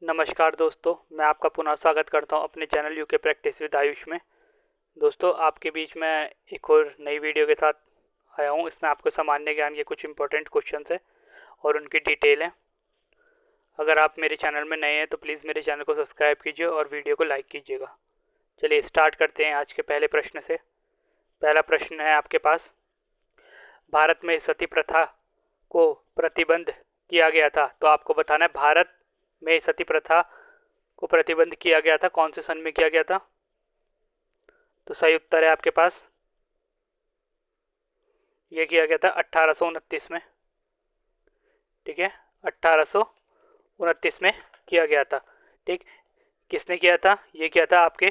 नमस्कार दोस्तों, मैं आपका पुनः स्वागत करता हूं अपने channel UK practice with Ayush में। दोस्तों, आपके बीच में एक और नई वीडियो के साथ आया हूं। इसमें आपको सामान्य ज्ञान के कुछ इंपॉर्टेंट क्वेश्चंस है और उनकी डिटेल है। अगर आप मेरे चैनल में नए हैं तो प्लीज़ मेरे चैनल को सब्सक्राइब कीजिए और वीडियो को लाइक कीजिएगा। चलिए स्टार्ट करते हैं आज के पहले प्रश्न से। पहला प्रश्न है आपके पास, भारत में सती प्रथा को प्रतिबंध किया गया था। तो आपको बताना है भारत में सती प्रथा को प्रतिबंध किया गया था, कौन से सन में किया गया था। तो सही उत्तर है आपके पास, यह किया गया था 1829 में। ठीक है, 1829 में किया गया था। ठीक, किसने किया था? ये किया था आपके,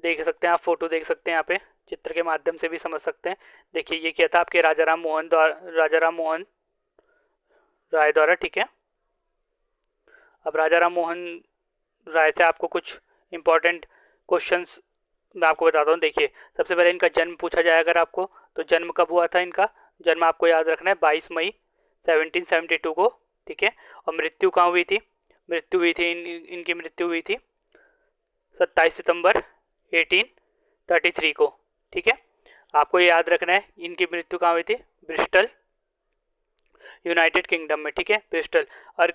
देख सकते हैं आप, फोटो देख सकते हैं यहाँ पे, चित्र के माध्यम से भी समझ सकते हैं। देखिए, ये किया था आपके राजा राम मोहन राय द्वारा। ठीक है, अब राजा राम मोहन राय से आपको कुछ इंपॉर्टेंट क्वेश्चंस मैं आपको बताता हूँ। देखिए, सबसे पहले इनका जन्म पूछा जाए अगर आपको, तो जन्म कब हुआ था इनका? जन्म आपको याद रखना है 22 मई 1772 को। ठीक है, और मृत्यु कहाँ हुई थी? मृत्यु हुई थी इनकी मृत्यु हुई थी 27 सितंबर 1833 को। ठीक है, आपको ये याद रखना है इनकी मृत्यु कहाँ हुई थी? ब्रिस्टल, यूनाइटेड किंगडम में। ठीक है, ब्रिस्टल। और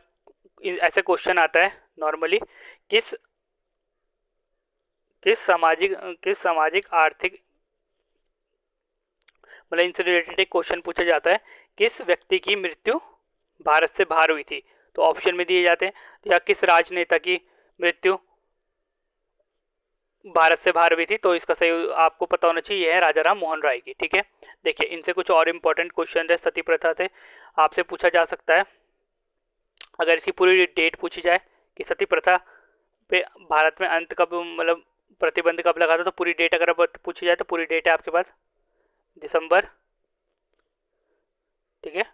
ऐसे क्वेश्चन आता है नॉर्मली, किस किस सामाजिक आर्थिक, मतलब इनसे रिलेटेड एक क्वेश्चन पूछा जाता है, किस व्यक्ति की मृत्यु भारत से बाहर हुई थी? तो ऑप्शन में दिए जाते हैं, या किस राजनेता की मृत्यु भारत से बाहर हुई थी? तो इसका सही आपको पता होना चाहिए, यह है राजा राम मोहन राय की। ठीक है, देखिए इनसे कुछ और इंपॉर्टेंट क्वेश्चन है सती प्रथा से आपसे पूछा जा सकता है। अगर इसकी पूरी डेट पूछी जाए कि सती प्रथा पे भारत में अंत कब, मतलब प्रतिबंध कब लगा था, तो पूरी डेट अगर पूछी जाए तो पूरी डेट है आपके पास दिसंबर, ठीक है,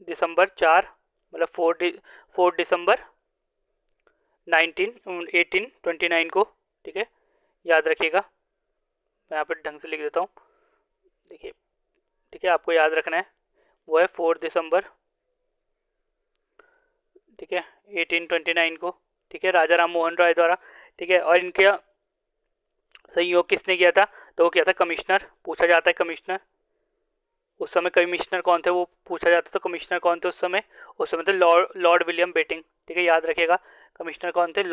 दिसंबर 4, मतलब 4 दिसंबर 1829 को। ठीक है, याद रखिएगा, मैं यहाँ पर ढंग से लिख देता हूँ। देखिए, ठीक है, आपको याद रखना है वो है 4 दिसंबर, ठीक है, 1829 को। ठीक है, राजा राम मोहन राय द्वारा। ठीक है, और इनके संयोग किसने किया था? तो वो किया था कमिश्नर, पूछा जाता है कमिश्नर। उस समय कमिश्नर कौन थे वो पूछा जाता, तो कमिश्नर कौन थे उस समय? उस समय थे लॉर्ड विलियम बेटिंग। ठीक है, याद रखिएगा, कमिश्नर कौन थे?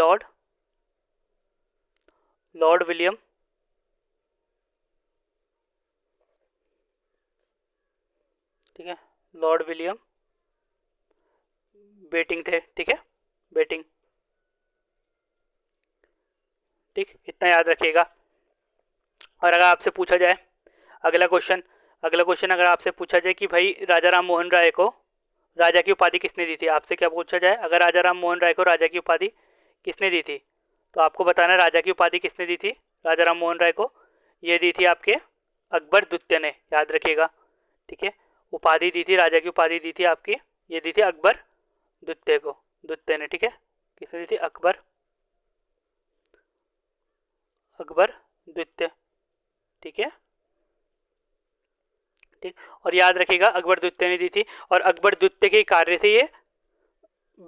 लॉर्ड विलियम, ठीक है, लॉर्ड विलियम बेटिंग थे। ठीक है, बेटिंग। ठीक, इतना याद रखिएगा। और अगर आपसे पूछा जाए अगला क्वेश्चन अगर आपसे पूछा जाए कि भाई राजा राम मोहन राय को राजा की उपाधि किसने दी थी, आपसे क्या पूछा जाए, अगर राजा राम मोहन राय को राजा की उपाधि किसने दी थी, तो आपको बताना राजा की उपाधि किसने दी थी राजा राम मोहन राय को। ये दी थी आपके अकबर द्वितीय ने, याद रखिएगा। ठीक है, उपाधि दी थी, राजा की उपाधि दी थी आपकी, ये दी थी अकबर द्वितीय ने। ठीक है, किसने दी थी? अकबर द्वितीय। ठीक है, ठीक, और याद रखिएगा अकबर द्वितीय ने दी थी। और अकबर द्वितीय के कार्य से ये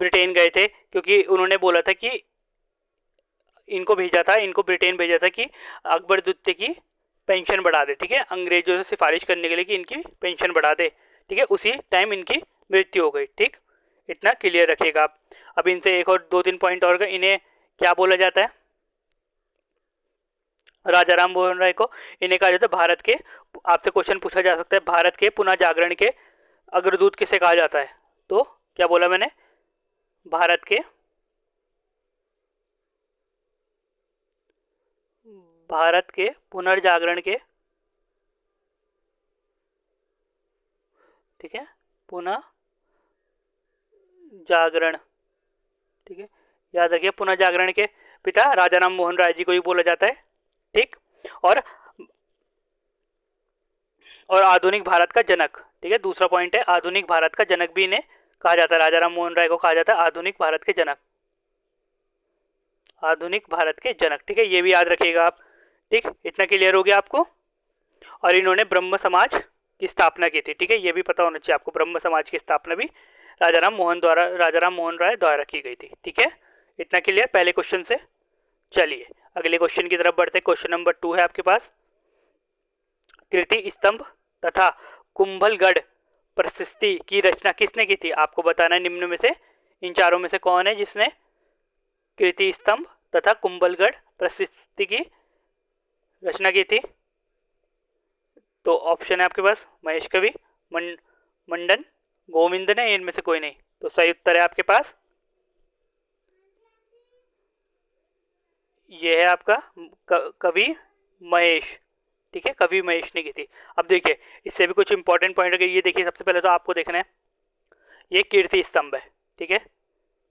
ब्रिटेन गए थे, क्योंकि उन्होंने बोला था कि इनको ब्रिटेन भेजा था कि अकबर द्वितीय की पेंशन बढ़ा दे। ठीक है, अंग्रेजों से सिफारिश करने के लिए कि इनकी पेंशन बढ़ा दे। ठीक है, उसी टाइम इनकी मृत्यु हो गई। ठीक, इतना क्लियर रखिएगा आप। अब इनसे एक और 2-3 पॉइंट और, इन्हें क्या बोला जाता है? राजा राम मोहन राय को इन्हें कहा जाता है भारत के, आपसे क्वेश्चन पूछा जा सकता है, भारत के पुनः जागरण के अग्रदूत किसे कहा जाता है? तो क्या बोला मैंने? भारत के पुनर्जागरण के, ठीक है, पुनः जागरण। ठीक है, याद रखिए, पुनः जागरण के पिता राजा राम मोहन राय जी को ही बोला जाता है। ठीक, और आधुनिक भारत का जनक। ठीक है, दूसरा पॉइंट है, आधुनिक भारत का जनक भी इन्हें कहा जाता है, राजा राम मोहन राय को कहा जाता है आधुनिक भारत के जनक, आधुनिक भारत के जनक। ठीक है, ये भी याद रखिएगा आप। ठीक, इतना क्लियर हो गया आपको। और इन्होंने ब्रह्म समाज की स्थापना की थी। ठीक है, ये भी पता होना चाहिए आपको, ब्रह्म समाज की स्थापना भी राजाराम मोहन राय द्वारा की गई थी। ठीक है, इतना क्लियर पहले क्वेश्चन से। चलिए अगले क्वेश्चन की तरफ बढ़ते। क्वेश्चन नंबर 2 है आपके पास, कीर्ति स्तंभ तथा कुंभलगढ़ प्रशस्ति की रचना किसने की थी? आपको बताना है निम्न में से इन चारों में से कौन है जिसने कीर्ति स्तंभ तथा कुंभलगढ़ प्रशस्ति की रचना की थी। तो ऑप्शन है आपके पास महेश कवि, मंडन, गोविंद ने, इनमें से कोई नहीं। तो सही उत्तर है आपके पास ये है आपका कवि महेश। ठीक है, कवि महेश ने की थी। अब देखिए इससे भी कुछ इंपॉर्टेंट पॉइंट है। ये देखिए सबसे पहले तो आपको देखना है ये कीर्ति स्तंभ है। ठीक है,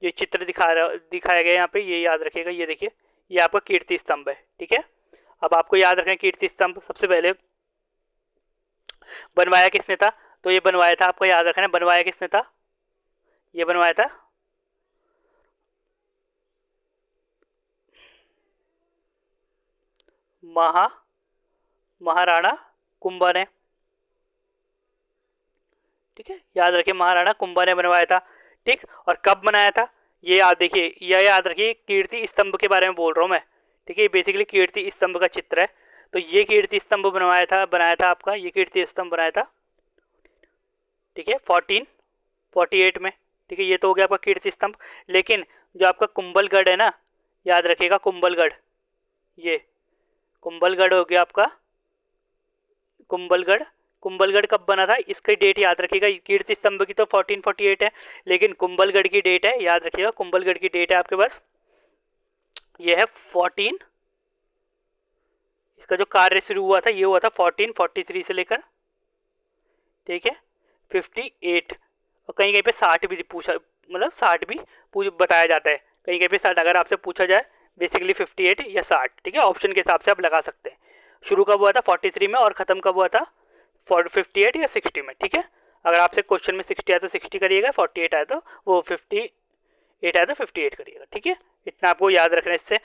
ये चित्र दिखाया गया यहाँ पे, ये याद रखिएगा। ये देखिए ये आपका कीर्ति स्तंभ है। ठीक है, अब आपको याद रखना है कीर्ति स्तंभ सबसे पहले बनवाया किसने था? तो ये बनवाया था, आपको याद रखना है बनवाया किसने था? ये बनवाया था महाराणा कुंभा ने। ठीक है, याद रखिए महाराणा कुंभा ने बनवाया था। ठीक, और कब बनाया था ये याद देखिए, यह याद रखिए कीर्ति स्तंभ के बारे में बोल रहा हूँ मैं। ठीक है, बेसिकली कीर्ति स्तंभ का चित्र है। तो ये कीर्ति स्तंभ बनाया था आपका, ये कीर्ति स्तंभ बनाया था। ठीक है, 1448 में। ठीक है, ये तो हो गया आपका कीर्ति स्तंभ। लेकिन जो आपका कुंभलगढ़ है ना, याद रखिएगा कुंभलगढ़, ये कुंभलगढ़ हो गया आपका। कुंभलगढ़ कब बना था इसकी डेट याद रखिएगा। कीर्ति स्तंभ की तो 1448 है, लेकिन कुंभलगढ़ की डेट है, याद रखिएगा कुंभलगढ़ की डेट है आपके पास ये है 14। इसका जो कार्य शुरू हुआ था ये हुआ था 1443 से लेकर, ठीक है, 58। और कहीं कहीं पे 60 भी पूछा, मतलब 60 भी बताया जाता है, कहीं कहीं पे 60 अगर आपसे पूछा जाए। बेसिकली 58 या 60। ठीक है, ऑप्शन के हिसाब से आप लगा सकते हैं। शुरू कब हुआ था 43 में और ख़त्म कब हुआ था 58 या 60 में। ठीक है, अगर आपसे क्वेश्चन में 60 आया तो 60 करिएगा, 48 आया तो वो 58 आया तो 58 करिएगा। ठीक है, इतना आपको याद रखना है इससे।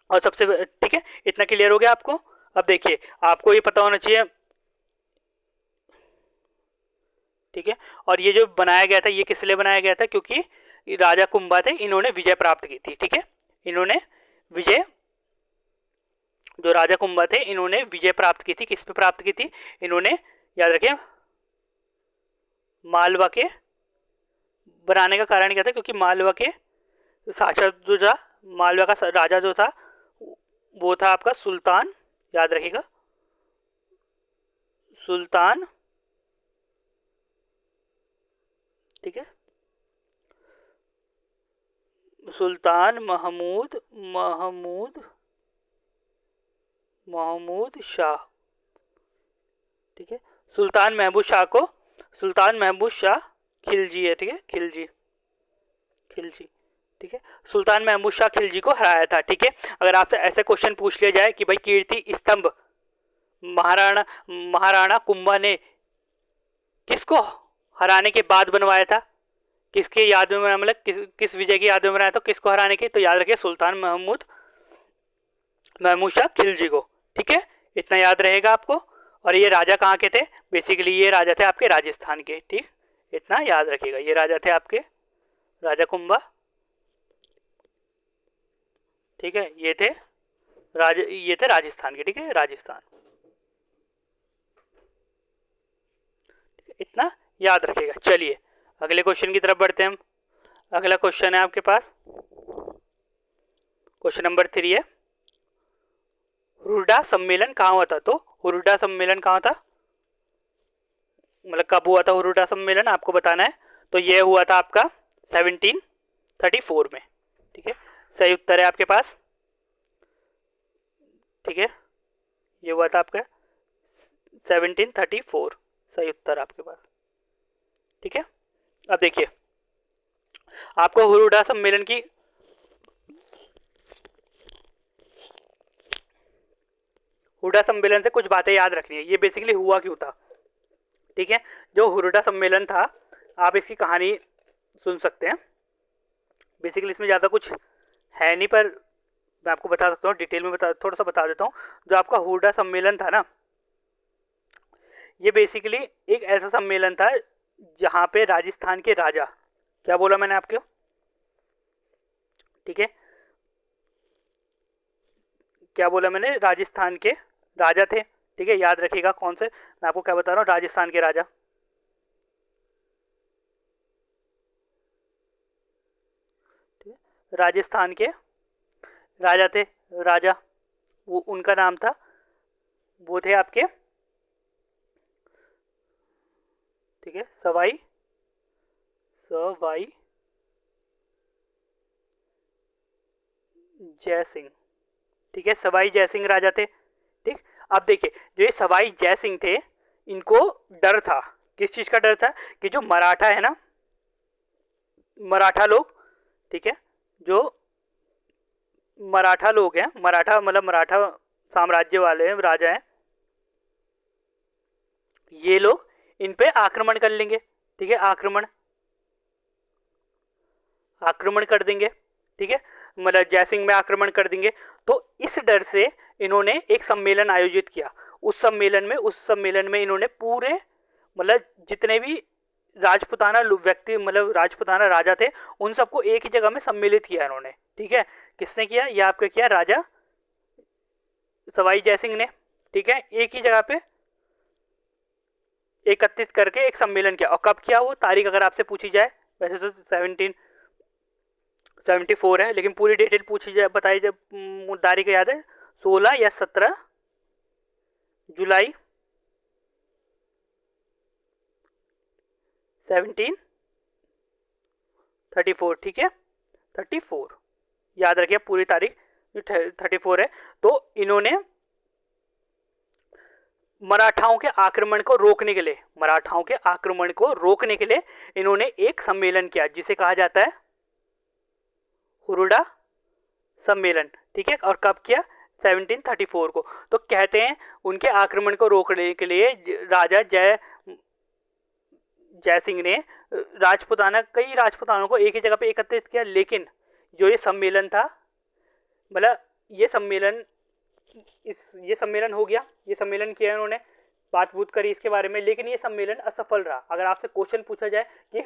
और सबसे ठीक है, इतना क्लियर हो गया आपको। अब देखिए आपको ये पता होना चाहिए। ठीक है, और ये जो बनाया गया था ये किस लिए बनाया गया था? क्योंकि राजा कुंभा थे, इन्होंने विजय प्राप्त की थी। ठीक है, इन्होंने विजय, जो राजा कुंभा थे इन्होंने विजय प्राप्त की थी। किस पे प्राप्त की थी? इन्होंने याद रखें मालवा के बनाने का कारण क्या था? क्योंकि मालवा के शासक जो था, मालवा का राजा जो था वो था आपका सुल्तान, याद रखिएगा सुल्तान। ठीक है, सुल्तान महमूद शाह। ठीक है, सुल्तान महमूद शाह खिलजी है। ठीक है, खिलजी। ठीक है, सुल्तान महमूद शाह खिलजी को हराया था। ठीक है, अगर आपसे ऐसे क्वेश्चन पूछ लिया जाए कि भाई कीर्ति स्तंभ महाराणा कुंभा ने किसको हराने के बाद बनवाया था, किसके याद में बनाया, मतलब किस विजय की याद में बनाया था, किसको हराने की? तो याद रखिए सुल्तान महमूद शाह खिलजी को। ठीक है, इतना याद रहेगा आपको। और ये राजा कहाँ के थे? बेसिकली ये राजा थे आपके राजस्थान के। ठीक, इतना याद रखिएगा, ये राजा थे आपके राजा कुंभा। ठीक है, ये थे राजस्थान के। ठीक है, राजस्थान। इतना याद रखिएगा। चलिए अगले क्वेश्चन की तरफ बढ़ते हैं हम। अगला क्वेश्चन है आपके पास, क्वेश्चन नंबर 3 है, हुरडा सम्मेलन कहाँ हुआ था? तो हुरडा सम्मेलन कहाँ था, मतलब कब हुआ था हुरडा सम्मेलन, आपको बताना है। तो ये हुआ था आपका 1734 में। ठीक है, सही उत्तर है आपके पास। ठीक है, ये हुआ था आपका 1734, सही उत्तर आपके पास। ठीक है, अब देखिए आपको हुरडा सम्मेलन की हुरडा सम्मेलन से कुछ बातें याद रखनी है। ये बेसिकली हुआ क्यों था? ठीक है, जो हुरडा सम्मेलन था आप इसकी कहानी सुन सकते हैं। बेसिकली इसमें ज़्यादा कुछ है नहीं, पर मैं आपको बता सकता हूँ, डिटेल में थोड़ा सा बता देता हूँ। जो आपका हुरडा सम्मेलन था ना, ये बेसिकली एक ऐसा सम्मेलन था जहाँ पे राजस्थान के राजा, क्या बोला मैंने आपको, ठीक है, क्या बोला मैंने, राजस्थान के राजा थे, ठीक है, याद रखिएगा कौन से, मैं आपको क्या बता रहा हूँ, राजस्थान के राजा, ठीक है, राजस्थान के राजा थे, राजा, वो उनका नाम था, वो थे आपके, ठीक है, सवाई सवाई जय सिंह, ठीक है, सवाई जय सिंह राजा थे, ठीक। अब देखिए जो ये सवाई जय सिंह थे, इनको डर था, किस चीज का डर था, कि जो मराठा है ना, मराठा लोग, ठीक है, जो मराठा लोग हैं, मराठा मतलब मराठा साम्राज्य वाले हैं, राजा हैं, ये लोग इन पे आक्रमण कर लेंगे, ठीक है, आक्रमण आक्रमण कर देंगे, ठीक है, मतलब जयसिंह में आक्रमण कर देंगे। तो इस डर से इन्होंने एक सम्मेलन आयोजित किया, उस सम्मेलन में इन्होंने पूरे मतलब जितने भी राजपुताना व्यक्ति मतलब राजपुताना राजा थे, उन सबको एक ही जगह में सम्मिलित किया इन्होंने, ठीक है। किसने किया, ये आपका किया राजा सवाई जयसिंह ने, ठीक है, एक ही जगह पे एकत्रित करके एक सम्मेलन किया। और कब किया वो तारीख अगर आपसे पूछी जाए, वैसे तो 1774 है, लेकिन पूरी डिटेल पूछी जाए, बताई जाए, तारीख याद है, 16 या 17 जुलाई 1734, ठीक है, 34 याद रखिए पूरी तारीख 34 है। तो इन्होंने मराठाओं के आक्रमण को रोकने के लिए इन्होंने एक सम्मेलन किया, जिसे कहा जाता है हुरुडा सम्मेलन, ठीक है। और कब किया, 1734 को। तो कहते हैं उनके आक्रमण को रोकने के लिए राजा जय सिंह ने कई राजपुतानों को एक ही जगह पे एकत्रित किया, लेकिन जो ये सम्मेलन था, मतलब ये सम्मेलन हो गया, ये सम्मेलन किया इन्होंने, बात करी इसके बारे में, लेकिन ये सम्मेलन असफल रहा। अगर आपसे क्वेश्चन पूछा जाए कि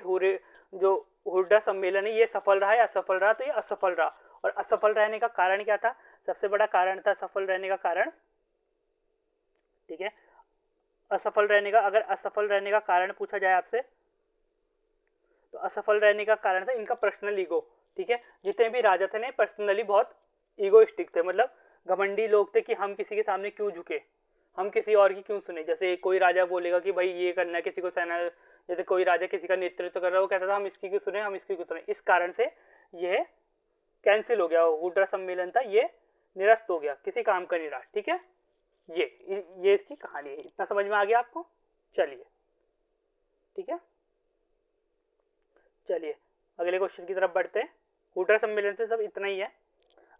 जो हुर्डा सम्मेलन है ये सफल रहा या असफल रहा, तो ये असफल रहा। और असफल रहने का कारण क्या था, सबसे बड़ा कारण था सफल रहने का कारण, ठीक है, अगर असफल रहने का कारण पूछा जाए आपसे, तो असफल रहने का कारण था इनका पर्सनल ईगो, ठीक है। जितने भी राजा थे ना पर्सनली बहुत ईगोइस्टिक थे, मतलब घमंडी लोग थे कि हम किसी के सामने क्यों झुके, हम किसी और की क्यों सुने। जैसे कोई राजा बोलेगा कि भाई ये करना है, किसी को सेना, जैसे कोई राजा किसी का नेतृत्व कर रहा है, वो कहता था हम इसकी क्यों सुने, हम इसकी क्यों सुने। इस कारण से यह कैंसिल हो गया, हुर्डा सम्मेलन था ये निरस्त हो गया, किसी काम का नहीं रहा, ठीक है। ये इसकी कहानी है, इतना समझ में आ गया आपको। चलिए ठीक है, चलिए अगले क्वेश्चन की तरफ बढ़ते हैं। हुर्डा सम्मेलन से सब इतना ही है।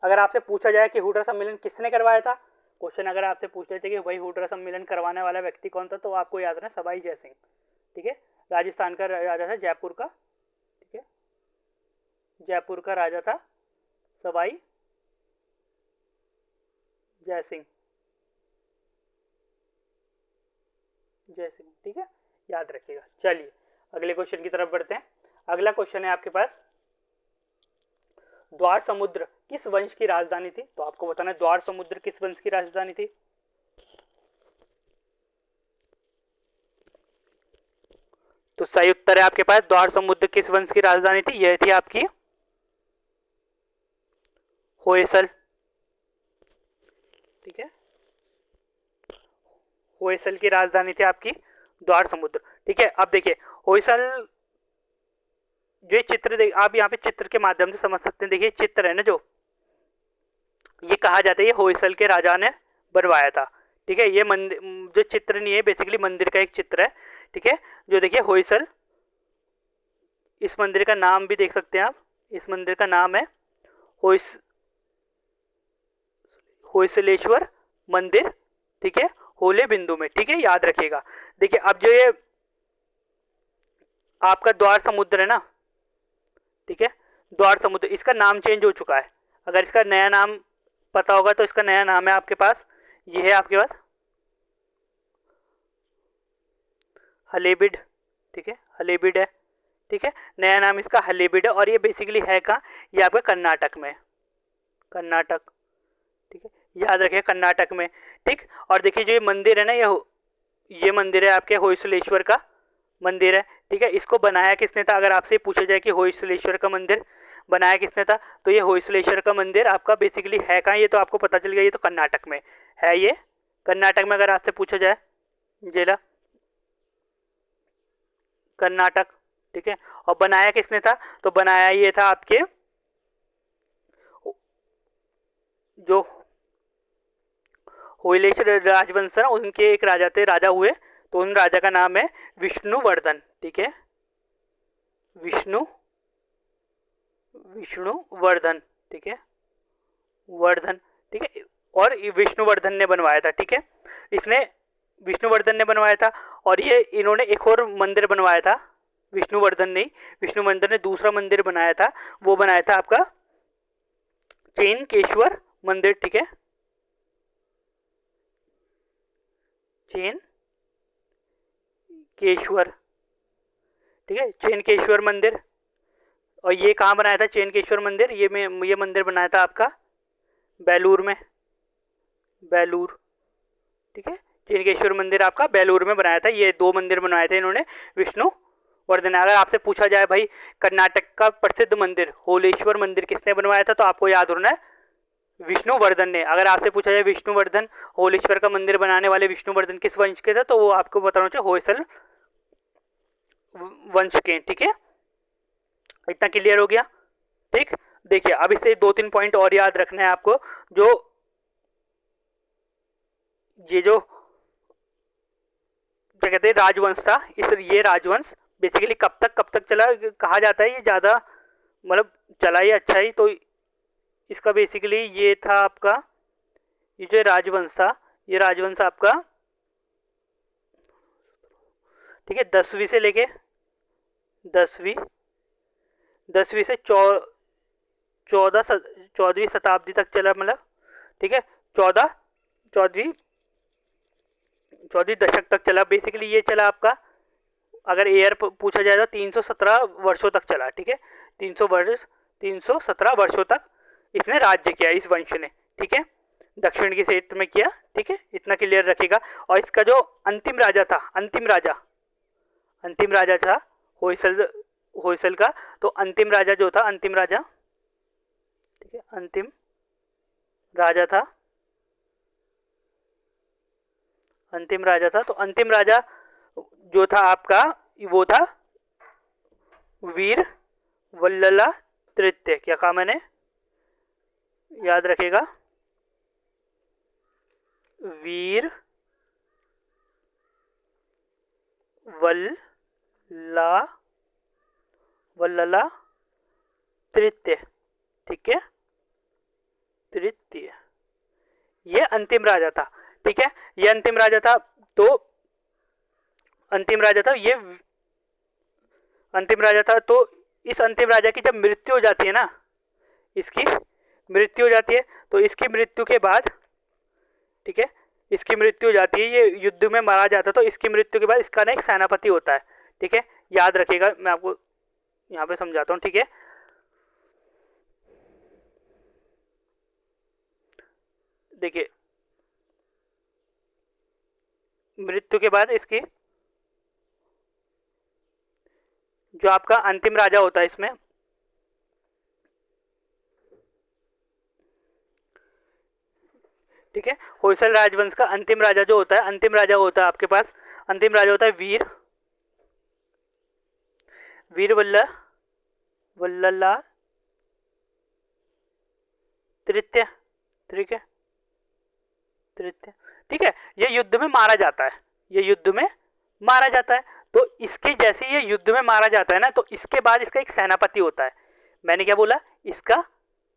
अगर आपसे पूछा जाए कि हुर्डा सम्मेलन किसने करवाया था, क्वेश्चन अगर आपसे पूछ रहे थे कि भाई हुर्डा सम्मेलन करवाने वाला व्यक्ति कौन था, तो आपको याद रखना सवाई जय सिंह, ठीक है, राजस्थान का राजा था, जयपुर का, ठीक है, जयपुर का राजा था सवाई जय सिंह, ठीक है, याद रखिएगा। चलिए अगले क्वेश्चन की तरफ बढ़ते हैं। अगला क्वेश्चन है आपके पास, द्वार समुद्र किस वंश की राजधानी थी। तो आपको बताना है द्वार समुद्र किस वंश की राजधानी थी। तो सही उत्तर है आपके पास, द्वार समुद्र किस वंश की राजधानी थी, यह थी आपकी होयसल, ठीक है, होयसल की राजधानी थी आपकी द्वार समुद्र, ठीक है। अब देखिए होयसल, जो चित्र आप यहाँ पे चित्र के माध्यम से समझ सकते हैं। देखिए चित्र है ना, जो ये कहा जाता है ये होयसल के राजा ने बनवाया था, ठीक है। ये मंदिर जो चित्र नहीं है, बेसिकली मंदिर का एक चित्र है, ठीक है, जो देखिए होयसल, इस मंदिर का नाम भी देख सकते हैं आप, इस मंदिर का नाम है होयसलेश्वर मंदिर, ठीक है, होले बिंदु में, ठीक है, याद रखिएगा। देखिए अब जो ये आपका द्वार समुद्र है ना, ठीक है, द्वार समुद्र, इसका नाम चेंज हो चुका है। अगर इसका नया नाम पता होगा तो इसका नया नाम है आपके पास, ये है आपके पास हलेबिड, ठीक है, हलेबीड है, ठीक है, नया नाम इसका हलेबीड है। और ये बेसिकली है कहाँ, ये आपका कर्नाटक में, कर्नाटक, ठीक है, याद रखिए कर्नाटक में, ठीक। और देखिए जो ये मंदिर है ना, ये मंदिर है आपके होयसलेश्वर का मंदिर है, ठीक है। इसको बनाया किसने था, अगर आपसे पूछा जाए कि होयसलेश्वर का मंदिर बनाया किसने था, तो ये होयसलेश्वर का मंदिर आपका बेसिकली है कहाँ, ये तो आपको पता चल गया, ये तो कर्नाटक में है, ये कर्नाटक में अगर आपसे पूछा जाए, जिला कर्नाटक, ठीक है। और बनाया किसने था, तो बनाया ये था आपके जो होयलेश्वर राजवंश ना, उनके एक राजा थे, राजा हुए, तो उन राजा का नाम है विष्णुवर्धन, ठीक है, विष्णुवर्धन, ठीक है, वर्धन, ठीक है। और विष्णुवर्धन ने बनवाया था, ठीक है, इसने विष्णुवर्धन ने बनवाया था। और ये इन्होंने एक और मंदिर बनवाया था, विष्णुवर्धन ने, विष्णुवर्धन ने दूसरा मंदिर बनाया था, वो बनाया था आपका चेनकेश्वर मंदिर, ठीक है, चेनकेश्वर, ठीक है, चेनकेश्वर मंदिर। और ये कहाँ बनाया था चेनकेश्वर मंदिर, ये मंदिर बनाया था आपका बेलूर में, बेलूर, ठीक है, चेनकेश्वर मंदिर आपका बेलूर में बनाया था। ये दो मंदिर बनवाए थे इन्होंने विष्णुवर्धन। अगर आपसे पूछा जाए भाई कर्नाटक का प्रसिद्ध मंदिर होलेश्वर मंदिर किसने बनवाया था, तो आपको याद होना है विष्णुवर्धन ने। अगर आपसे पूछा जाए विष्णुवर्धन होलेश्वर का मंदिर बनाने वाले विष्णुवर्धन किस वंश के थे, तो वो आपको बताना चाहिए होयसल वंश के, ठीक है। इतना क्लियर हो गया, ठीक। देखिए अब इससे दो तीन पॉइंट और याद रखना है आपको, जो ये जो क्या कहते हैं राजवंश था, ये राजवंश बेसिकली कब तक चला, कहा जाता है ये ज़्यादा मतलब चला ही अच्छा ही, तो इसका बेसिकली ये था आपका, ये जो राजवंश था, ये राजवंश आपका, ठीक है, 10वीं से लेके 10वीं से 14वीं शताब्दी तक चला, मतलब ठीक है, 14वीं दशक तक चला। बेसिकली ये चला आपका, अगर ईयर पूछा जाए तो 317 वर्षों तक चला, ठीक है, 317 वर्षों तक इसने राज्य किया, इस वंश ने, ठीक है, दक्षिण के क्षेत्र में किया, ठीक है, इतना क्लियर रखेगा। और इसका जो अंतिम राजा था होयसल का, तो अंतिम राजा जो था, ठीक है, अंतिम राजा था, तो अंतिम राजा जो था आपका, वो था वीर वल्लला तृतीय। क्या कहा मैंने, याद रखेगा, वीर वल्लला तृतीय, ठीक है, तृतीय, ये अंतिम राजा था, ठीक है, ये अंतिम राजा था। तो अंतिम राजा था, ये अंतिम राजा था। तो इस अंतिम राजा की जब मृत्यु हो जाती है ना, इसकी मृत्यु हो जाती है, तो इसकी मृत्यु के बाद, ठीक है, इसकी मृत्यु हो जाती है, ये युद्ध में मारा जाता है, तो इसकी मृत्यु के बाद इसका ना एक सेनापति होता है, ठीक है, याद रखिएगा, मैं आपको यहाँ पे समझाता हूँ, ठीक है। देखिए मृत्यु के बाद इसकी जो आपका अंतिम राजा होता है इसमें, ठीक है, होयसल राजवंश का अंतिम राजा जो होता है, आपके पास अंतिम राजा होता है वीर वल्लला तृतीय, ठीक है, ठीक है, ये युद्ध में मारा जाता है, तो इसके जैसे ये युद्ध में मारा जाता है ना, तो इसके बाद इसका एक सेनापति होता है। मैंने क्या बोला, इसका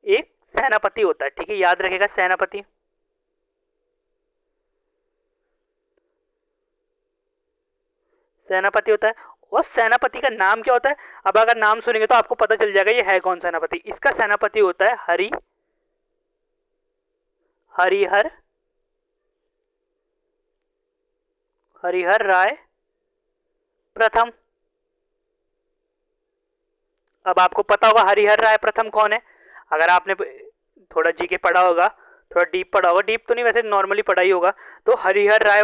एक सेनापति होता है, ठीक है, याद रखेगा, सेनापति होता है। और सेनापति का नाम क्या होता है, अब अगर नाम सुनेंगे तो आपको पता चल जाएगा ये है कौन सेनापति। इसका सेनापति होता है हरिहर राय प्रथम, अब आपको पता होगा हरिहर राय प्रथम कौन है। अगर आपने थोड़ा जीके पढ़ा होगा, थोड़ा डीप पढ़ा होगा, डीप तो नहीं वैसे नॉर्मली पढ़ा ही होगा, तो हरिहर राय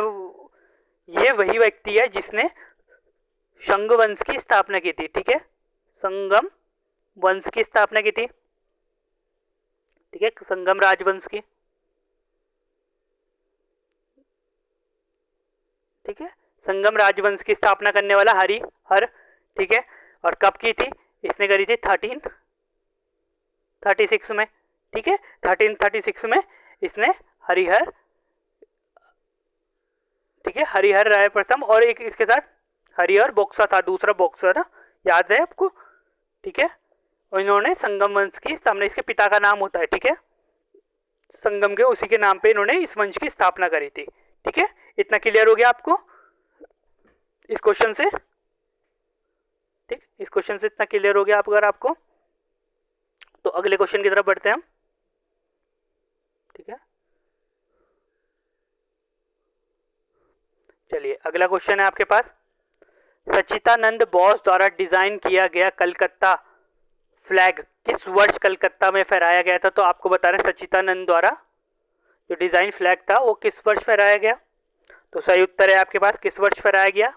ये वही व्यक्ति है जिसने संग वंश की स्थापना की थी। ठीक है, संगम वंश की स्थापना की थी। ठीक है, संगम राजवंश की। ठीक है, संगम राजवंश की स्थापना करने वाला हरिहर। ठीक है, और कब की थी? इसने करी थी 1336 में। ठीक है, 1336 में इसने हरिहर, ठीक है, हरिहर राय प्रथम, और एक इसके साथ हरिहर बोक्सा था, दूसरा बोक्सा था, याद है आपको। ठीक है, और इन्होंने संगम वंश की स्थापना, इसके पिता का नाम होता है। ठीक है, संगम के उसी के नाम पे इन्होंने इस वंश की स्थापना करी थी। ठीक है, इतना क्लियर हो गया आपको इस क्वेश्चन से। ठीक, इस क्वेश्चन से इतना क्लियर हो गया अगर आपको, तो अगले क्वेश्चन की तरफ बढ़ते हैं हम। ठीक है, चलिए अगला क्वेश्चन है आपके पास, सच्चिदानंद बोस द्वारा डिजाइन किया गया कलकत्ता फ्लैग किस वर्ष कलकत्ता में फहराया गया था? तो आपको बता रहे हैं सच्चिदानंद द्वारा जो डिजाइन फ्लैग था वो किस वर्ष फहराया गया। तो सही उत्तर है आपके पास किस वर्ष फहराया गया,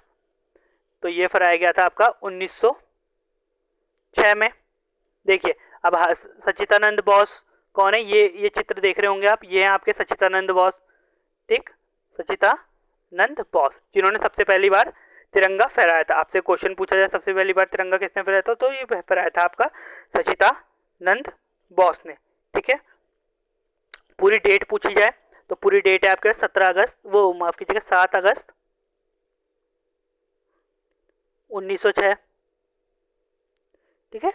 तो ये फहराया गया था आपका 1906 में। देखिए अब सच्चिदानंद बोस कौन है, ये चित्र देख रहे होंगे आप, ये हैं आपके सच्चिदानंद बोस। ठीक, सच्चिदानंद बोस जिन्होंने सबसे पहली बार तिरंगा फहराया था। आपसे क्वेश्चन पूछा जाए सबसे पहली बार तिरंगा किसने फहराया था, तो ये फहराया था आपका सच्चिदानंद बोस ने। ठीक है, पूरी डेट पूछी जाए तो पूरी डेट है आपके 17 अगस्त, वो माफ कीजिएगा 7 अगस्त 1906। ठीक है,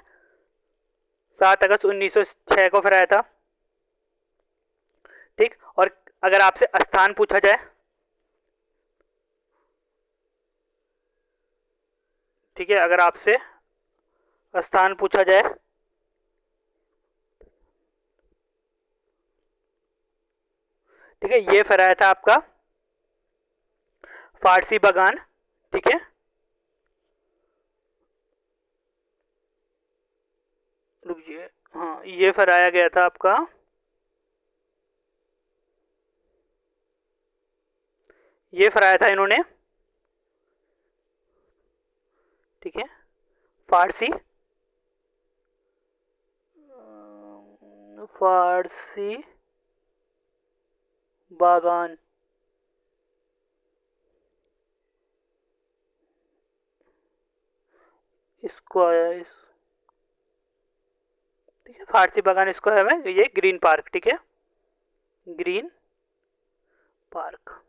7 अगस्त 1906 को फहराया था। ठीक, और अगर आपसे स्थान पूछा जाए, ठीक है, अगर आपसे स्थान पूछा जाए, ठीक है, ये फहराया था आपका फारसी बागान। ठीक है, रुकिए, हाँ ये फहराया गया था आपका, ये फहराया था इन्होंने। ठीक है, फारसी बागान। स्क्वायर, ठीक है, फारसी बागान स्क्वायर में ये ग्रीन पार्क। ठीक है, ग्रीन पार्क।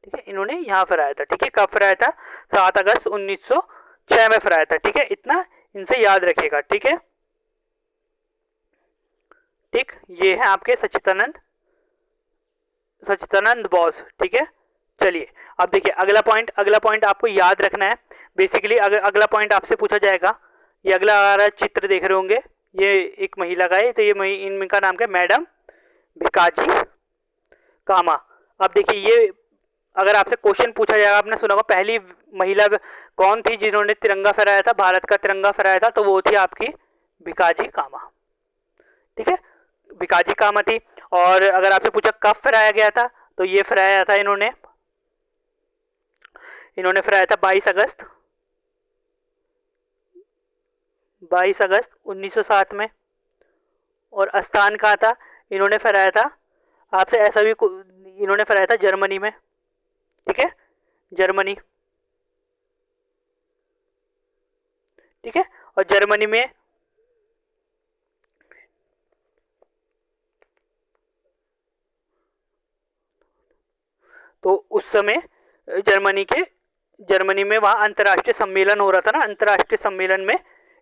ठीक है, इन्होंने यहाँ फहराया था। ठीक है, कब फहराया था? 7 अगस्त 1906 में फहराया था। ठीक है, इतना इनसे याद रखिएगा। ठीक है, ठीक, ये है आपके सच्चिदानंद बोस। ठीक है, चलिए अब देखिए अगला पॉइंट आपको याद रखना है। बेसिकली अगर अगला पॉइंट आपसे पूछा जाएगा, ये अगला आ रहा है, चित्र देख रहे होंगे, ये एक महिला का है, तो ये इनका नाम क्या है? मैडम भिकाजी कामा। अब देखिए ये अगर आपसे क्वेश्चन पूछा जाएगा, आपने सुना होगा पहली महिला कौन थी जिन्होंने तिरंगा फहराया था, भारत का तिरंगा फहराया था, तो वो थी आपकी भिकाजी कामा। ठीक है, भिकाजी कामा थी। और अगर आपसे पूछा कब फहराया गया था, तो ये फहराया था इन्होंने फहराया था 22 अगस्त 1907 में। और स्थान कहाँ था? इन्होंने फहराया था, आपसे ऐसा भी इन्होंने फहराया था जर्मनी में। ठीक है, जर्मनी। ठीक है, और जर्मनी में तो उस समय जर्मनी में वहां अंतर्राष्ट्रीय सम्मेलन हो रहा था ना, अंतर्राष्ट्रीय सम्मेलन में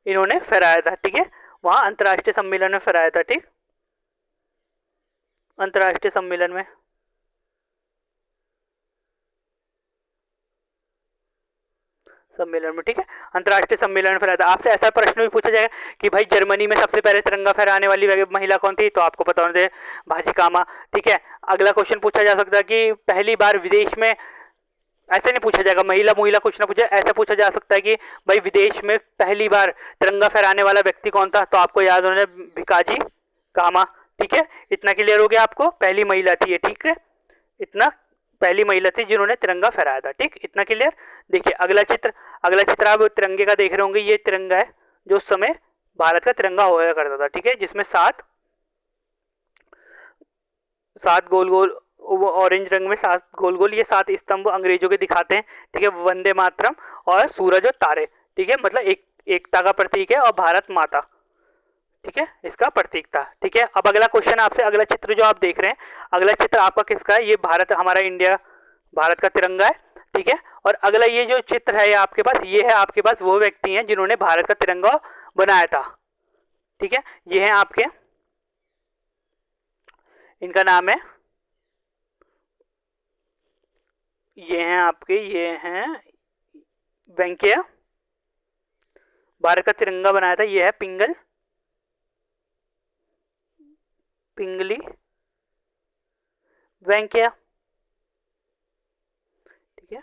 इन्होंने फहराया था। ठीक है, वहां अंतर्राष्ट्रीय सम्मेलन में फहराया था। ठीक, अंतर्राष्ट्रीय सम्मेलन में ठीक है, अंतर्राष्ट्रीय सम्मेलन में फहराया था। आपसे ऐसा प्रश्न भी पूछा जाएगा कि भाई जर्मनी में सबसे पहले तिरंगा फहराने वाली महिला कौन थी, तो आपको पता होना चाहिए भाजी कामा। ठीक है, अगला क्वेश्चन पूछा जा सकता है कि पहली बार विदेश में ऐसे नहीं पूछा जाएगा, महिला महिला कुछ ना पूछे, ऐसा पूछा जा सकता है कि भाई विदेश में पहली बार तिरंगा फहराने वाला व्यक्ति कौन था, तो आपको याद होना भिकाजी कामा। ठीक है, इतना क्लियर हो गया आपको, पहली महिला थी ये। ठीक है, इतना पहली महिला थी जिन्होंने तिरंगा फहराया था। ठीक, इतना क्लियर। देखिए अगला चित्र, अगला चित्र आप तिरंगे का देख रहे होंगे, ये तिरंगा है जो उस समय भारत का तिरंगा होया करता था। ठीक है, जिसमें सात गोल गोल ऑरेंज रंग में सात गोल गोल ये सात स्तंभ अंग्रेजों के दिखाते हैं। ठीक है, वंदे मातरम और सूरज और तारे। ठीक है, मतलब एकता का प्रतीक है और भारत माता, ठीक है, इसका प्रतीक था। ठीक है, अब अगला क्वेश्चन आपसे, अगला चित्र जो आप देख रहे हैं, अगला चित्र आपका किसका है, ये भारत, हमारा इंडिया, भारत का तिरंगा है। ठीक है, और अगला ये जो चित्र है ये आपके पास, ये है आपके पास वो व्यक्ति हैं जिन्होंने भारत का तिरंगा बनाया था। ठीक है, ये है आपके, इनका नाम है, ये हैं आपके, ये हैं वेंकैया, भारत का तिरंगा बनाया था। ये है पिंगली वेंकैया। ठीक है,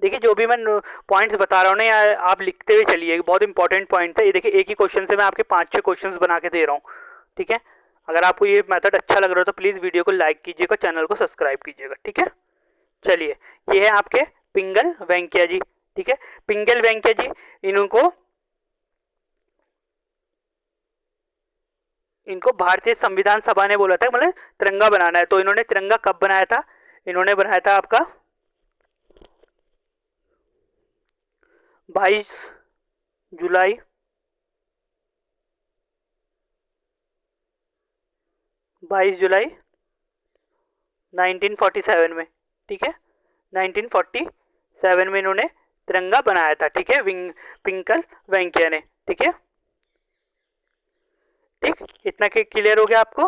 देखिए जो भी मैं पॉइंट्स बता रहा हूँ ना, आप लिखते हुए चलिए, बहुत इंपॉर्टेंट पॉइंट है ये। देखिए एक ही क्वेश्चन से मैं आपके 5-6 क्वेश्चंस बना के दे रहा हूँ। ठीक है, अगर आपको ये मेथड अच्छा लग रहा हो तो प्लीज़ वीडियो को लाइक कीजिएगा, चैनल को सब्सक्राइब कीजिएगा। ठीक है, चलिए ये है आपके पिंगल वेंकैया जी। ठीक है, पिंगल वेंकैया जी, इनको भारतीय संविधान सभा ने बोला था मतलब तिरंगा बनाना है। तो इन्होंने तिरंगा कब बनाया था, इन्होंने बनाया था आपका 22 जुलाई 1947 में। ठीक है, 1947 में इन्होंने तिरंगा बनाया था। ठीक है, पिंगल वेंकैया ने। ठीक है, ठीक, इतना क्लियर हो गया आपको।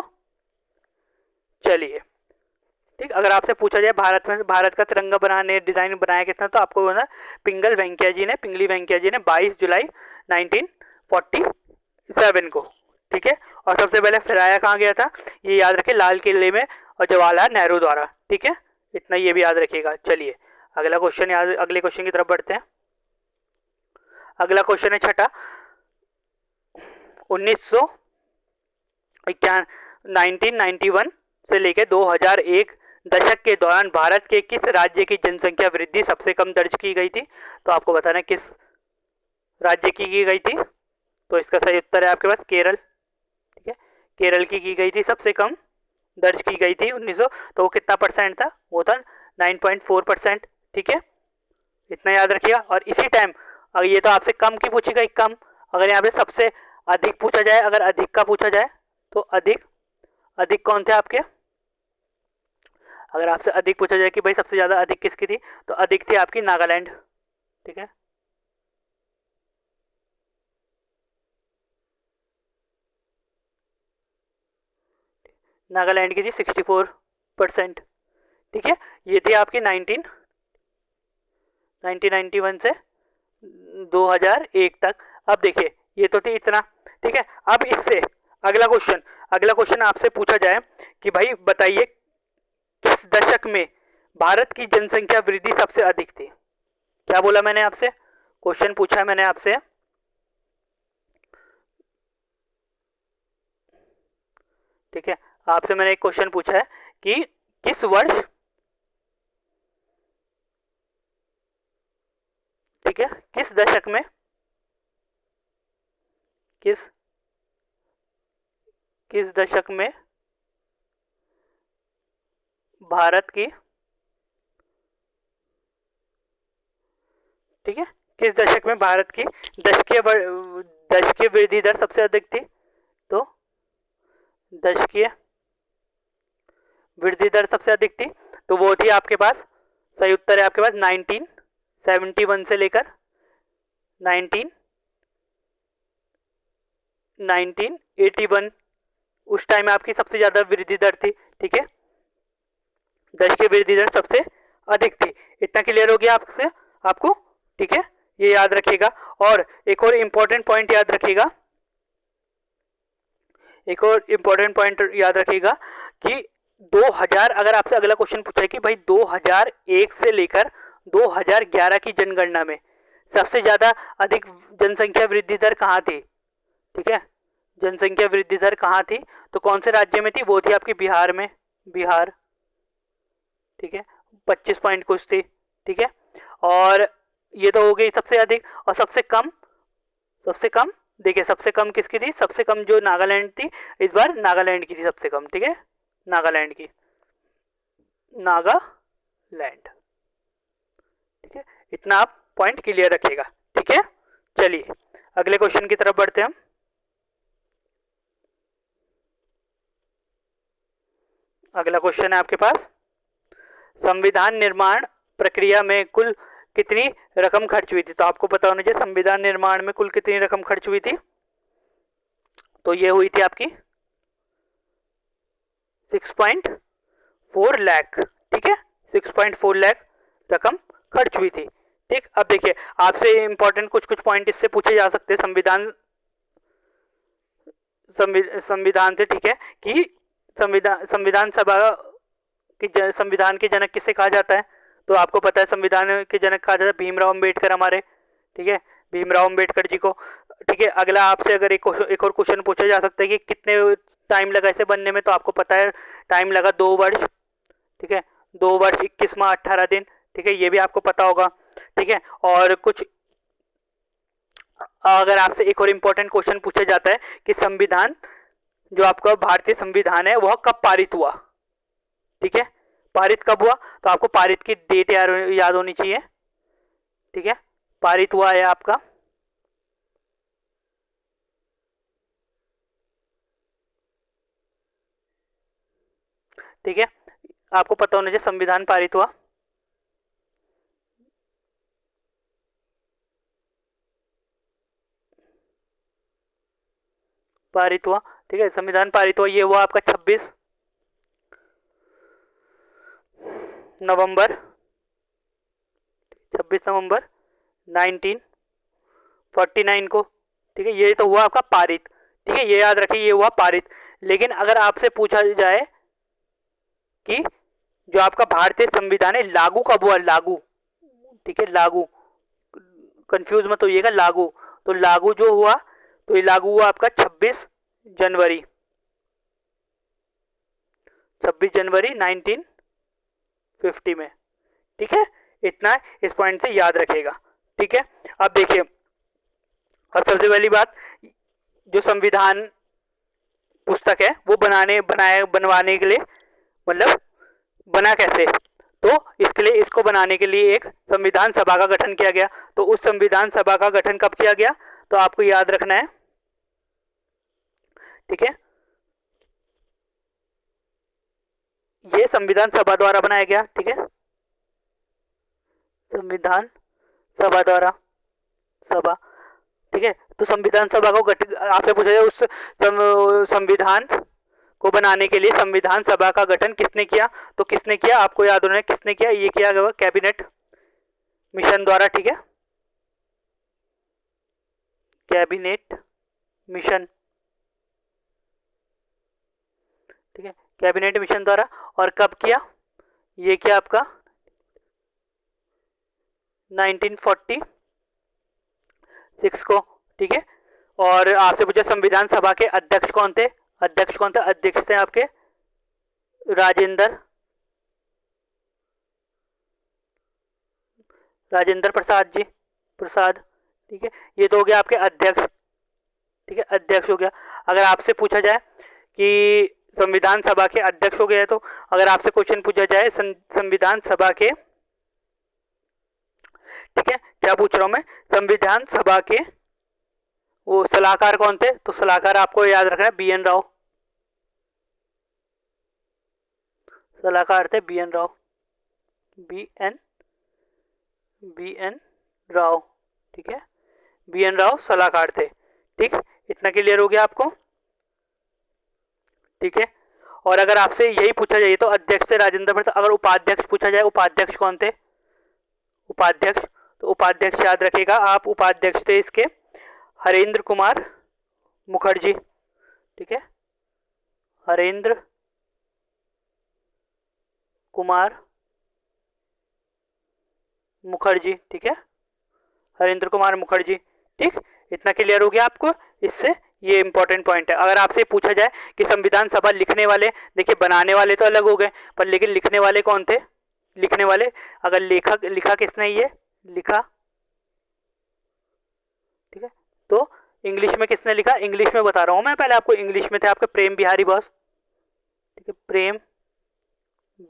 चलिए, ठीक, अगर आपसे पूछा जाए भारत में भारत का तिरंगा बनाने डिजाइन बनाया कितना, तो आपको बोलना पिंगली वेंकैया जी ने 22 जुलाई 1947 को। ठीक है, और सबसे पहले फहराया कहाँ गया था, ये याद रखें, लाल किले में और जवाहरलाल नेहरू द्वारा। ठीक है, इतना ये भी याद रखिएगा। चलिए अगला क्वेश्चन, अगले क्वेश्चन की तरफ बढ़ते हैं। अगला क्वेश्चन है छठा, 1991 से लेकर 2001 दशक के दौरान भारत के किस राज्य की जनसंख्या वृद्धि सबसे कम दर्ज की गई थी, तो आपको बताना है किस राज्य की गई थी। तो इसका सही उत्तर है आपके पास केरल। ठीक है, केरल की गई थी, सबसे कम दर्ज की गई थी 1900। तो वो कितना परसेंट था, वो था 9.4%। ठीक है, इतना याद रखिएगा। और इसी टाइम, अगर ये तो आपसे कम की पूछी गई, कम, अगर यहाँ पे सबसे अधिक पूछा जाए, अगर अधिक का पूछा जाए तो अधिक कौन थे आपके, अगर आपसे अधिक पूछा जाए कि भाई सबसे ज्यादा अधिक किसकी थी, तो अधिक थी आपकी नागालैंड। ठीक है, नागालैंड की थी 64%। ठीक है, ये थी आपकी 1991 से 2001 तक। अब देखिए ये तो थी इतना। ठीक है, अब इससे अगला क्वेश्चन आपसे पूछा जाए कि भाई बताइए किस दशक में भारत की जनसंख्या वृद्धि सबसे अधिक थी। क्या बोला मैंने आपसे, क्वेश्चन पूछा है मैंने आपसे, ठीक है, आपसे मैंने एक क्वेश्चन पूछा है कि किस वर्ष, ठीक है, किस दशक में, किस दशक में भारत की, ठीक है, किस दशक में भारत की दशकीय वृद्धि दर सबसे अधिक थी, तो दशकीय वृद्धि दर सबसे अधिक थी, तो वो थी आपके पास, सही उत्तर है आपके पास 1971 से लेकर 1981, उस टाइम में आपकी सबसे ज्यादा वृद्धि दर थी। ठीक है, दशकीय वृद्धि दर सबसे अधिक थी। इतना क्लियर हो गया आपको। ठीक है, ये याद रखिएगा। और एक और इम्पोर्टेंट पॉइंट याद रखिएगा, कि 2000, अगर आपसे अगला क्वेश्चन पूछा है कि भाई 2001 से लेकर 2011 की जनगणना में सबसे ज्यादा अधिक जनसंख्या वृद्धि दर कहाँ थी, ठीक है, जनसंख्या वृद्धि दर कहाँ थी, तो कौन से राज्य में थी, वो थी आपकी बिहार में, बिहार, ठीक है, 25 पॉइंट कुछ थी, ठीक है। और ये तो हो गई सबसे अधिक, और सबसे कम, सबसे कम देखिए सबसे कम किसकी थी, सबसे कम जो नागालैंड थी, इस बार नागालैंड की थी सबसे कम, ठीक है, नागालैंड की, नागालैंड, ठीक है। इतना आप पॉइंट क्लियर रखिएगा, ठीक है। चलिए अगले क्वेश्चन की तरफ बढ़ते हैं हम। अगला क्वेश्चन है आपके पास, संविधान निर्माण प्रक्रिया में कुल कितनी रकम खर्च हुई थी, तो आपको पता होना चाहिए संविधान निर्माण में कुल कितनी रकम खर्च हुई थी, तो ये हुई थी आपकी 6.4 लाख, ठीक है, 6.4 लाख रकम खर्च हुई थी, ठीक। अब देखिए आपसे इंपॉर्टेंट कुछ कुछ पॉइंट इससे पूछे जा सकते हैं संविधान से, ठीक है, कि संविधान सभा कि संविधान के जनक किसे कहा जाता है, तो आपको पता है संविधान के जनक कहा जाता है भीमराव अंबेडकर हमारे, ठीक है, भीमराव अंबेडकर जी को, ठीक है। अगला आपसे अगर एक और क्वेश्चन पूछा जा सकता है कि कितने टाइम लगा इसे बनने में, तो आपको पता है टाइम लगा 2 वर्ष, ठीक है, 2 वर्ष 21 माह 18 दिन, ठीक है, ये भी आपको पता होगा, ठीक है। और कुछ अगर आपसे एक और इम्पोर्टेंट क्वेश्चन पूछा जाता है कि संविधान, जो आपका भारतीय संविधान है वह कब पारित हुआ, ठीक है, पारित कब हुआ, तो आपको पारित की डेट याद होनी चाहिए, ठीक है, पारित हुआ है आपका, ठीक है, आपको पता होना चाहिए संविधान पारित हुआ, पारित हुआ, ठीक है, संविधान पारित हुआ, ये हुआ आपका 26 नवंबर 1949 को, ठीक है, ये तो हुआ आपका पारित, ठीक है, ये याद रखिए ये हुआ पारित। लेकिन अगर आपसे पूछा जाए कि जो आपका भारतीय संविधान है लागू कब हुआ, लागू, ठीक है, लागू, कंफ्यूज मत होइएगा, लागू, तो लागू जो हुआ, तो ये लागू हुआ आपका 26 जनवरी 1950 में, ठीक है, इतना इस पॉइंट से याद रखिएगा, ठीक है। अब देखिए, अब सबसे पहली बात, जो संविधान पुस्तक है वो बनवाने के लिए, मतलब बना कैसे, तो इसके लिए, इसको बनाने के लिए एक संविधान सभा का गठन किया गया, तो उस संविधान सभा का गठन कब किया गया, तो आपको याद रखना है, ठीक है, ये संविधान सभा द्वारा बनाया गया, ठीक है, संविधान सभा द्वारा, सभा, ठीक है। तो संविधान सभा को आपसे पूछा जाए उस संविधान को बनाने के लिए संविधान सभा का गठन किसने किया, तो किसने किया, आपको याद होना है किसने किया, ये किया गया कैबिनेट मिशन द्वारा, ठीक है, कैबिनेट मिशन, ठीक है, कैबिनेट मिशन द्वारा। और कब किया, ये किया आपका 1946 को, ठीक है। और आपसे पूछा संविधान सभा के अध्यक्ष कौन थे, अध्यक्ष कौन थे, अध्यक्ष थे आपके राजेंद्र प्रसाद जी, प्रसाद, ठीक है, ये तो हो गया आपके अध्यक्ष, ठीक है, अध्यक्ष हो गया। अगर आपसे पूछा जाए कि संविधान सभा के अध्यक्ष हो गए, तो अगर आपसे क्वेश्चन पूछा जाए संविधान सभा के, ठीक है, क्या पूछ रहा हूं मैं, संविधान सभा के वो सलाहकार कौन थे, तो सलाहकार आपको याद रखना है बी एन राव, सलाहकार थे B N Rao, B N Rao, ठीक है, बी एन राव सलाहकार थे, ठीक, इतना क्लियर हो गया आपको, ठीक है। और अगर आपसे यही पूछा जाए तो अध्यक्ष से राजेंद्र प्रसाद, अगर उपाध्यक्ष पूछा जाए, उपाध्यक्ष कौन थे, उपाध्यक्ष, तो उपाध्यक्ष याद रखिएगा आप, उपाध्यक्ष थे इसके हरेंद्र कुमार मुखर्जी, ठीक है, हरेंद्र कुमार मुखर्जी, ठीक है, हरेंद्र कुमार मुखर्जी। ठीक, इतना क्लियर हो गया आपको। इससे ये इंपॉर्टेंट पॉइंट है। अगर आपसे पूछा जाए कि संविधान सभा लिखने वाले, देखिए बनाने वाले तो अलग हो गए, पर लेकिन लिखने वाले कौन थे? लिखने वाले, अगर लेखक लिखा किसने ये लिखा, ठीक है, तो इंग्लिश में किसने लिखा? इंग्लिश में बता रहा हूं मैं, पहले आपको इंग्लिश में थे आपके प्रेम बिहारी बोस, ठीक है, प्रेम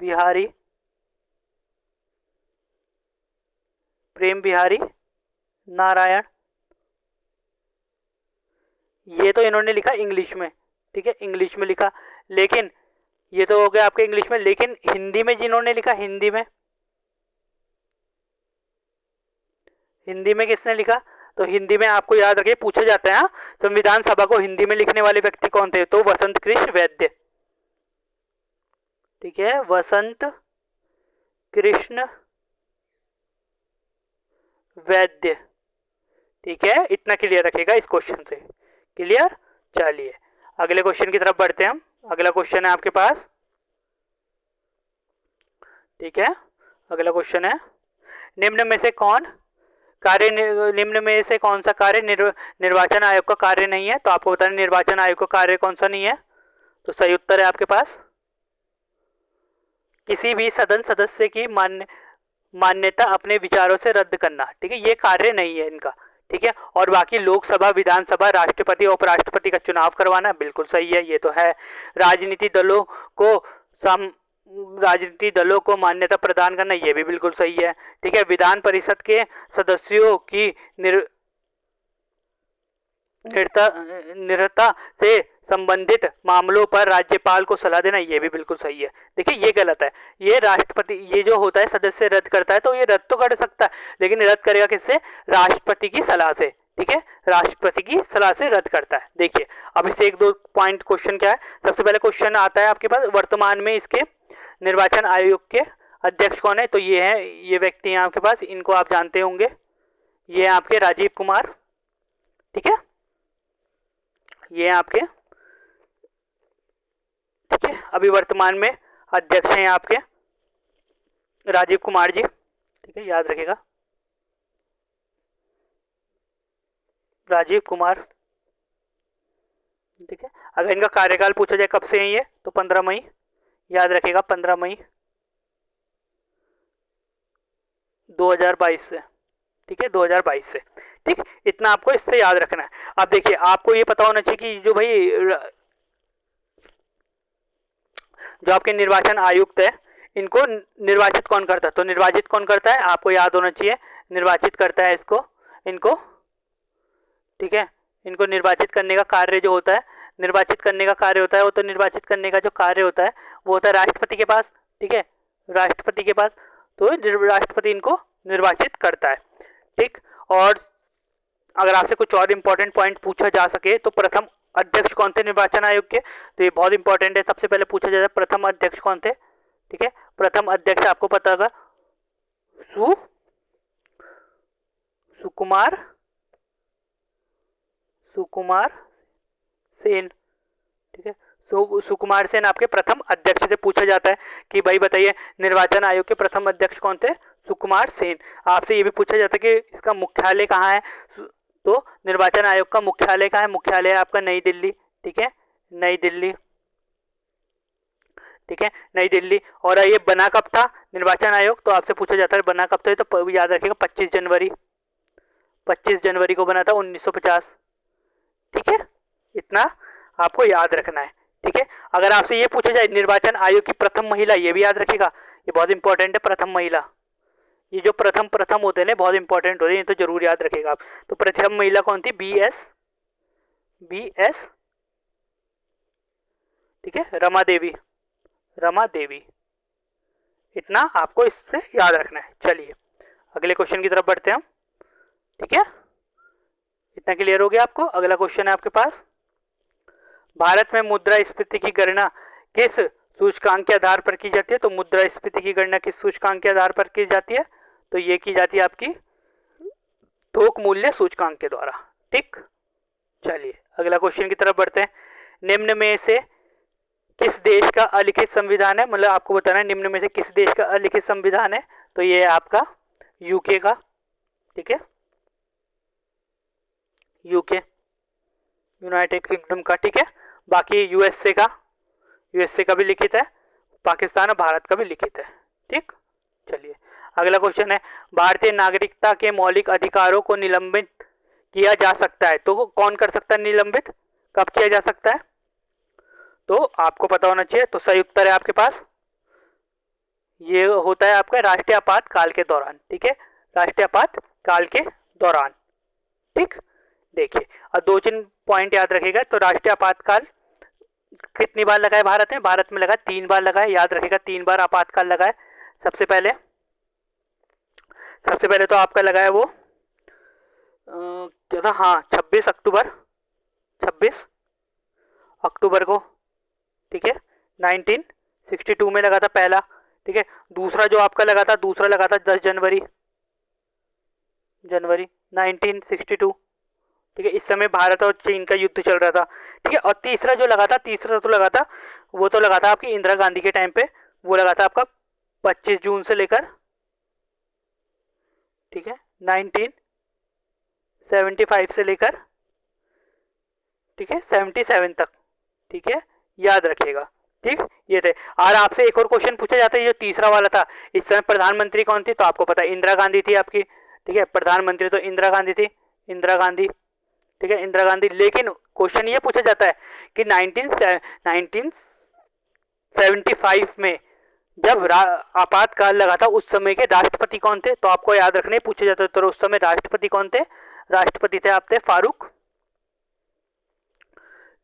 बिहारी, प्रेम बिहारी नारायण, ये तो इन्होंने लिखा इंग्लिश में, ठीक है, इंग्लिश में लिखा। लेकिन ये तो हो गया आपके इंग्लिश में, लेकिन हिंदी में जिन्होंने लिखा, हिंदी में किसने लिखा? तो हिंदी में आपको याद रखिए, पूछा जाता है संविधान सभा को हिंदी में लिखने वाले व्यक्ति कौन थे? तो वसंत कृष्ण वैद्य, ठीक है, वसंत कृष्ण वैद्य, ठीक है, इतना क्लियर रखिएगा इस क्वेश्चन से। क्लियर? चलिए अगले क्वेश्चन की तरफ बढ़ते हैं हम। अगला क्वेश्चन है आपके पास, ठीक है, अगला क्वेश्चन है, निम्न में से कौन निम्न में से कौन सा कार्य निर्वाचन आयोग का कार्य नहीं है? तो आपको बताना निर्वाचन आयोग का कार्य कौन सा नहीं है। तो सही उत्तर है आपके पास किसी भी सदन सदस्य की मान्यता अपने विचारों से रद्द करना, ठीक है, ये कार्य नहीं है इनका, ठीक है। और बाकी लोकसभा, विधानसभा, राष्ट्रपति, उपराष्ट्रपति का चुनाव करवाना, बिल्कुल सही है, ये तो है। राजनीति दलों को मान्यता प्रदान करना, ये भी बिल्कुल सही है, ठीक है। विधान परिषद के सदस्यों की निरता से संबंधित मामलों पर राज्यपाल को सलाह देना, ये भी बिल्कुल सही है। देखिए ये गलत है, ये राष्ट्रपति, ये जो होता है सदस्य रद्द करता है, तो ये रद्द तो कर सकता है, लेकिन रद्द करेगा किससे? राष्ट्रपति की सलाह से, ठीक है, राष्ट्रपति की सलाह से रद्द करता है। देखिए अब इससे एक दो पॉइंट क्वेश्चन क्या है। सबसे पहले क्वेश्चन आता है आपके पास, वर्तमान में इसके निर्वाचन आयोग के अध्यक्ष कौन है? तो ये है, ये व्यक्ति हैं आपके पास, इनको आप जानते होंगे, ये है आपके राजीव कुमार, ठीक है, ये है आपके, ठीक है, अभी वर्तमान में अध्यक्ष हैं आपके राजीव कुमार जी, ठीक है, याद रखिएगा राजीव कुमार, ठीक है। अगर इनका कार्यकाल पूछा जाए कब से है ये, तो 15 मई, याद रखिएगा 15 मई 2022 से, ठीक है, 2022 से, ठीक, इतना आपको इससे याद रखना है। अब देखिए आपको ये पता होना चाहिए कि जो भाई जो आपके निर्वाचन आयुक्त है, इनको निर्वाचित कौन करता है? तो निर्वाचित कौन करता है आपको याद होना चाहिए, निर्वाचित करता है इनको, ठीक है, इनको निर्वाचित करने का कार्य जो होता है, निर्वाचित करने का कार्य होता है वो, तो निर्वाचित करने का जो कार्य होता है वो होता है राष्ट्रपति के पास, ठीक है, राष्ट्रपति के पास, तो राष्ट्रपति इनको निर्वाचित करता है, ठीक। और अगर आपसे कुछ और इम्पोर्टेंट पॉइंट पूछा जा सके तो प्रथम अध्यक्ष कौन थे निर्वाचन आयोग के? तो ये बहुत इंपॉर्टेंट है, सबसे पहले पूछा जाता है प्रथम अध्यक्ष कौन थे, ठीक है, प्रथम अध्यक्ष आपको पता होगा सुकुमार सेन, ठीक है, सुकुमार सेन आपके प्रथम अध्यक्ष से पूछा जाता है कि भाई बताइए निर्वाचन आयोग के प्रथम अध्यक्ष कौन थे? सुकुमार सेन। आपसे ये भी पूछा जाता है कि इसका मुख्यालय कहाँ है, तो निर्वाचन आयोग का मुख्यालय कहाँ है? मुख्यालय आपका नई दिल्ली, ठीक है, नई दिल्ली, ठीक है, नई दिल्ली। और ये बना कब था निर्वाचन आयोग? तो आपसे पूछा जाता है बना कब था, तो याद रखिएगा 25 जनवरी को बना था 1950, ठीक है, इतना आपको याद रखना है, ठीक है। अगर आपसे ये पूछा जाए निर्वाचन आयोग की प्रथम महिला, ये भी याद रखिएगा, ये बहुत इंपॉर्टेंट है, प्रथम महिला, ये जो प्रथम होते हैं ना बहुत इंपॉर्टेंट होते हैं, ये तो जरूर याद रखिएगा आप। तो प्रथम महिला कौन थी? BS, ठीक है, रमा देवी, इतना आपको इससे याद रखना है। चलिए अगले क्वेश्चन की तरफ बढ़ते हैं हम, ठीक है, इतना क्लियर हो गया आपको। अगला क्वेश्चन है आपके पास, भारत में मुद्रास्फीति की गणना किस सूचकांक के आधार पर की जाती है? तो मुद्रास्फीति की गणना किस सूचकांक के आधार पर की जाती है? तो ये की जाती है आपकी थोक मूल्य सूचकांक के द्वारा, ठीक। चलिए अगला क्वेश्चन की तरफ बढ़ते हैं, निम्न में से किस देश का अलिखित संविधान है, मतलब आपको बताना है निम्न में से किस देश का अलिखित संविधान है, तो ये है आपका यूके का, ठीक है, यूके यूनाइटेड किंगडम का, ठीक है। बाकी यूएसए का भी लिखित है, पाकिस्तान और भारत का भी लिखित है, ठीक। चलिए अगला क्वेश्चन है, भारतीय नागरिकता के मौलिक अधिकारों को निलंबित किया जा सकता है, तो कौन कर सकता है निलंबित, कब किया जा सकता है, तो आपको पता होना चाहिए। तो सही उत्तर है आपके पास, ये होता है आपका राष्ट्रीय आपातकाल के दौरान, ठीक है, राष्ट्रीय आपातकाल के दौरान, ठीक। देखिए और 2-3 पॉइंट याद रखिएगा। तो राष्ट्रीय आपातकाल कितनी बार लगा है भारत में, भारत में लगा 3 बार लगा है, याद रखिएगा 3 बार आपातकाल लगा है। सबसे पहले तो आपका लगा है वो क्या था, हाँ 26 अक्टूबर को, ठीक है, 1962 में लगा था पहला, ठीक है। दूसरा जो आपका लगा था 10 जनवरी 1962, ठीक है। इस समय भारत और चीन का युद्ध चल रहा था, ठीक है। और तीसरा जो लगा था, वो तो लगा था आपकी इंदिरा गांधी के टाइम पे, वो लगा था आपका 25 जून से लेकर, ठीक है, 1975 से लेकर, ठीक है, 77 तक, ठीक है, याद रखिएगा, ठीक। ये थे। और आपसे एक और क्वेश्चन पूछा जाता है, जो तीसरा वाला था, इस समय प्रधानमंत्री कौन थी, तो आपको पता है इंदिरा गांधी थी आपकी, ठीक है, प्रधानमंत्री तो इंदिरा गांधी थी, ठीक है, इंदिरा गांधी। लेकिन क्वेश्चन ये पूछा जाता है कि 1975 में जब आपातकाल लगा था उस समय के राष्ट्रपति कौन थे, तो आपको याद रखने पूछे जाते, तो उस समय राष्ट्रपति कौन थे, राष्ट्रपति थे आप थे फारूक,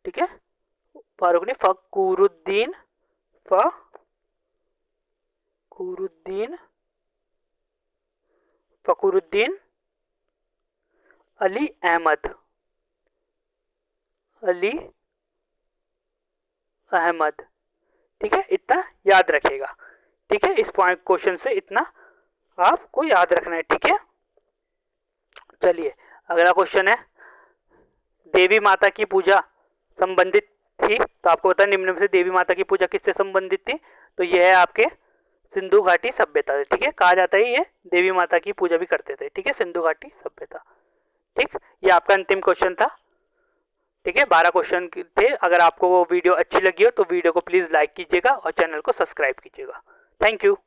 ठीक है, फारूक ने फखरुद्दीन अली अहमद, ठीक है, इतना याद रखिएगा, ठीक है। इस पॉइंट क्वेश्चन से इतना आपको याद रखना है, ठीक है। चलिए अगला क्वेश्चन है, देवी माता की पूजा संबंधित थी, तो आपको पता है निम्न में से देवी माता की पूजा किससे संबंधित थी, तो यह है आपके सिंधु घाटी सभ्यता, ठीक है, कहा जाता है ये देवी माता की पूजा भी करते थे, ठीक है, सिंधु घाटी सभ्यता, ठीक। ये आपका अंतिम क्वेश्चन था, ठीक है, 12 क्वेश्चन थे। अगर आपको वो वीडियो अच्छी लगी हो तो वीडियो को प्लीज़ लाइक कीजिएगा और चैनल को सब्सक्राइब कीजिएगा। Thank you.